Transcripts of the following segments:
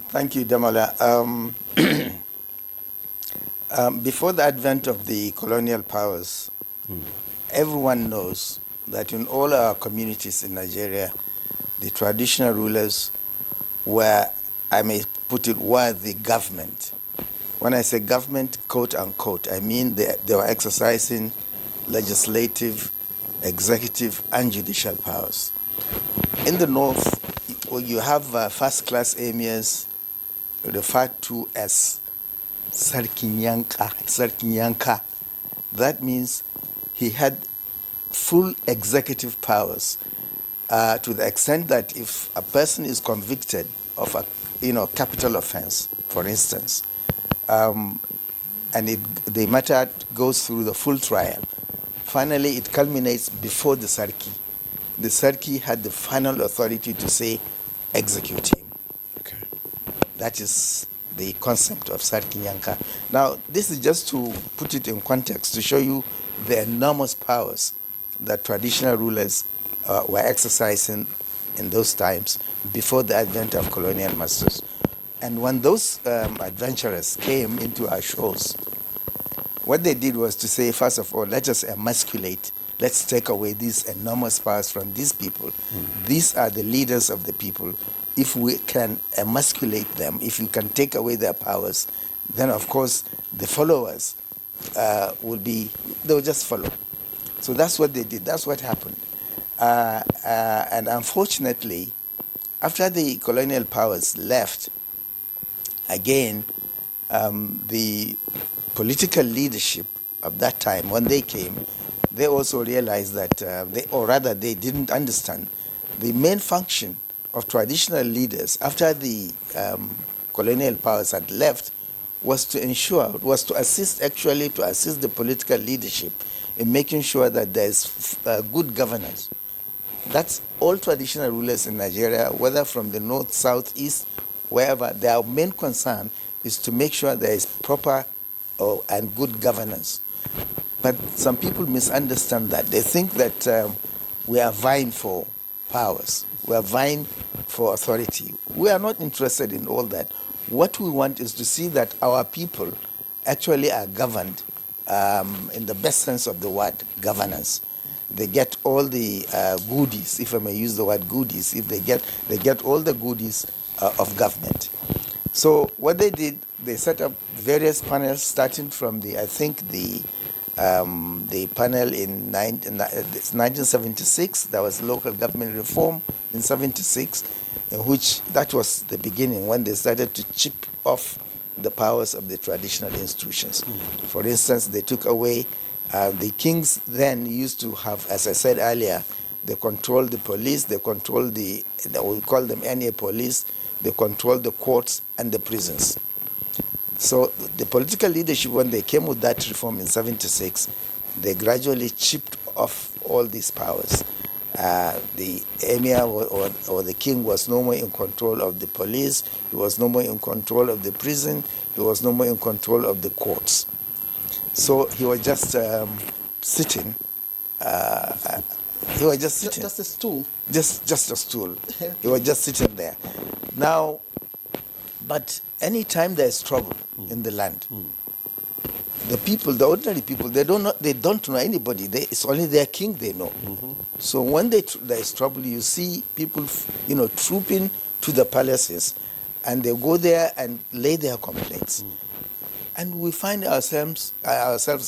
Thank you, Damola. Before the advent of the colonial powers, everyone knows that in all our communities in Nigeria, the traditional rulers were, I may put it, were the government. When I say government, quote unquote, I mean they were exercising legislative, executive, and judicial powers. In the north, you have first-class emirs referred to as Sarkinyanka. That means he had full executive powers to the extent that if a person is convicted of a capital offense, for instance, and the matter goes through the full trial, finally it culminates before the Sarki. The Sarki had the final authority to say, execute him. Okay. That is the concept of Sarkinyanka. Now, this is just to put it in context to show you the enormous powers that traditional rulers were exercising in those times before the advent of colonial masters. And when those adventurers came into our shores, what they did was to say, first of all, let us emasculate, let's take away these enormous powers from these people. These are the leaders of the people. If we can emasculate them, if you can take away their powers, then of course the followers they'll just follow. So that's what they did, that's what happened. And unfortunately, after the colonial powers left, again, the political leadership of that time, when they came, they also realized that, they didn't understand the main function of traditional leaders after the colonial powers had left was to assist the political leadership in making sure that there's good governance. That's all traditional rulers in Nigeria, whether from the north, south, east, wherever, their main concern is to make sure there is proper and good governance. But some people misunderstand that. They think that we are vying for powers. We are vying for authority. We are not interested in all that. What we want is to see that our people actually are governed in the best sense of the word, governance. They get all the goodies, if I may use the word goodies, they get all the goodies of government. So what they did, they set up various panels, starting from the panel in 1976. There was local government reform in 76, in which that was the beginning when they started to chip off the powers of the traditional institutions. For instance, they took away the kings then used to have, as I said earlier, they controlled the police, they controlled we call them NTA police, they controlled the courts and the prisons. So the political leadership, when they came with that reform in 76, they gradually chipped off all these powers. The Emir or the king was no more in control of the police, he was no more in control of the prison, he was no more in control of the courts. So he was just sitting. He was just sitting. Just a stool. Just a stool. He was just sitting there. Now, but any time there is trouble in the land, the people, the ordinary people, they don't know anybody. It's only their king they know. So when there is trouble, you see people, trooping to the palaces, and they go there and lay their complaints. And we find ourselves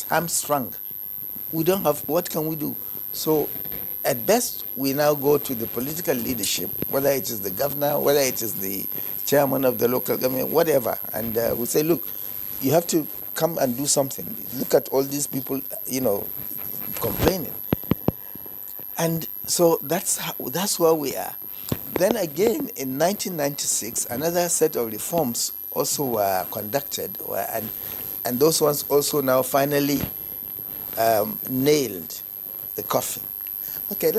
hamstrung. We don't have, what can we do? So at best, we now go to the political leadership, whether it is the governor, whether it is the chairman of the local government, whatever. And we say, look, you have to come and do something. Look at all these people, complaining. And so that's where we are. Then again, in 1996, another set of reforms also were conducted, and those ones also now finally nailed the coffin. Okay,